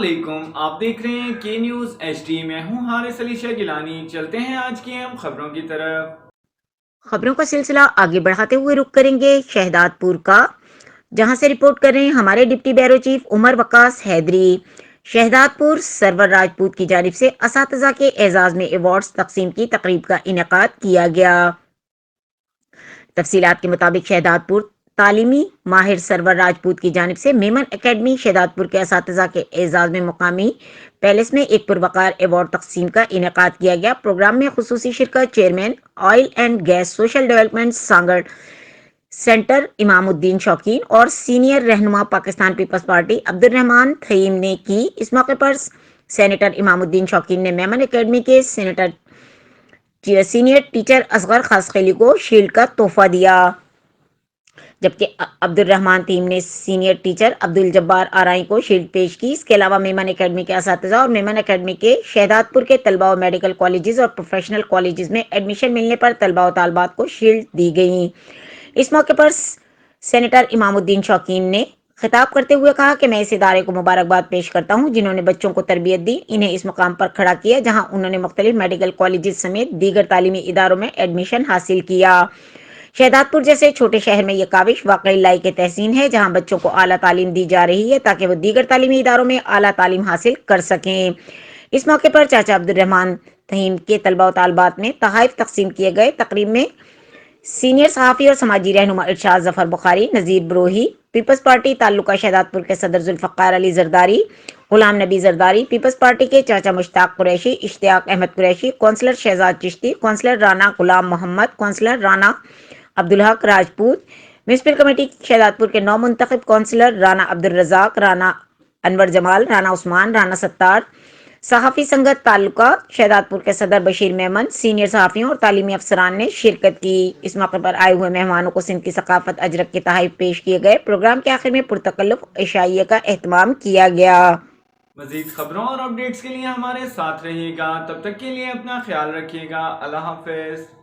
علیکم، آپ دیکھ رہے ہیں کے نیوز ایچ ڈی۔ میں ہوں حارث علی شاہ گیلانی۔ چلتے ہیں آج کی اہم خبروں کی طرف۔ خبروں کا سلسلہ آگے بڑھاتے ہوئے رخ کریں گے شہداد پور کا، جہاں سے رپورٹ کر رہے ہیں ہمارے ڈپٹی بیورو چیف عمر وقاص حیدری۔ شہداد پور سرور راجپوت کی جانب سے اساتذہ کے اعزاز میں ایوارڈز تقسیم کی تقریب کا انعقاد کیا گیا۔ تفصیلات کے مطابق شہداد پور تعلیمی ماہر سرور راجپوت کی جانب سے میمن اکیڈمی شہداد پور کے اساتذہ کے اعزاز میں مقامی پیلس میں ایک پروقار ایوارڈ تقسیم کا انعقاد کیا گیا۔ پروگرام میں خصوصی شرکت chairman oil and gas social development Sanghar center Imam Uddin شوقین اور سینئر رہنما پاکستان پیپلز پارٹی عبد الرحمان تھیم نے کی۔ اس موقع پر سینیٹر امام الدین شوقین نے میمن اکیڈمی کے سینئر ٹیچر اصغر خاصخیلی کو شیلڈ کا تحفہ دیا، جبکہ عبد الرحمان تھیم نے سینئر ٹیچر عبد الجبار آرائی کو شیلڈ پیش کی۔ اس کے علاوہ میمن اکیڈمی کے اساتذہ اور میمن اکیڈمی کے شہداد پور کے طلبہ و میڈیکل کالجز اور پروفیشنل کالجز میں ایڈمیشن ملنے پر طلبہ و طالبات کو شیلڈ دی گئیں۔ اس موقع پر سینیٹر امام الدین شوقین نے خطاب کرتے ہوئے کہا کہ میں اس ادارے کو مبارکباد پیش کرتا ہوں جنہوں نے بچوں کو تربیت دی، انہیں اس مقام پر کھڑا کیا جہاں انہوں نے مختلف میڈیکل کالجز سمیت دیگر تعلیمی اداروں میں ایڈمیشن حاصل کیا۔ شہداد پور جیسے چھوٹے شہر میں یہ کاوش واقعی لائق تحسین ہے، جہاں بچوں کو اعلیٰ تعلیم دی جا رہی ہے تاکہ وہ دیگر تعلیمی اداروں میں اعلیٰ تعلیم حاصل کر سکیں۔ اس موقع پر چاچا عبد الرحمان تھیم کے طلبہ و طالبات میں تحائف تقسیم کیے گئے۔ تقریب میں سینئر صحافی اور سماجی رہنما ارشاد ظفر بخاری، نذیر بروہی، پیپلز پارٹی تعلقہ شہداد پور کے صدر ذوالفقار علی زرداری، غلام نبی زرداری، پیپلز پارٹی کے چاچا Mushtaq Qureshi, Ishtiaq Ahmed Qureshi, councillor Shahzad Chishti, councillor Rana Ghulam Muhammad, councillor Rana Abdulhaq Rajput, municipal committee Shahdadpur کے نو منتخب کونسلر رانا عبدالرزاق، رانا انور جمال، رانا عثمان، رانا ستار، صحافی سنگت تعلقہ شہداد پور کے صدر بشیر میمن، سینئر صحافیوں اور تعلیمی افسران نے شرکت کی۔ اس موقع پر آئے ہوئے مہمانوں کو سندھ کی ثقافت اجرک کے تحائف پیش کیے گئے۔ پروگرام کے آخر میں پرتکلف عشائیہ کا اہتمام کیا گیا۔ مزید خبروں اور اپڈیٹس کے لیے ہمارے ساتھ رہیے گا، تب تک کے لیے اپنا خیال رکھیے گا۔ اللہ حافظ۔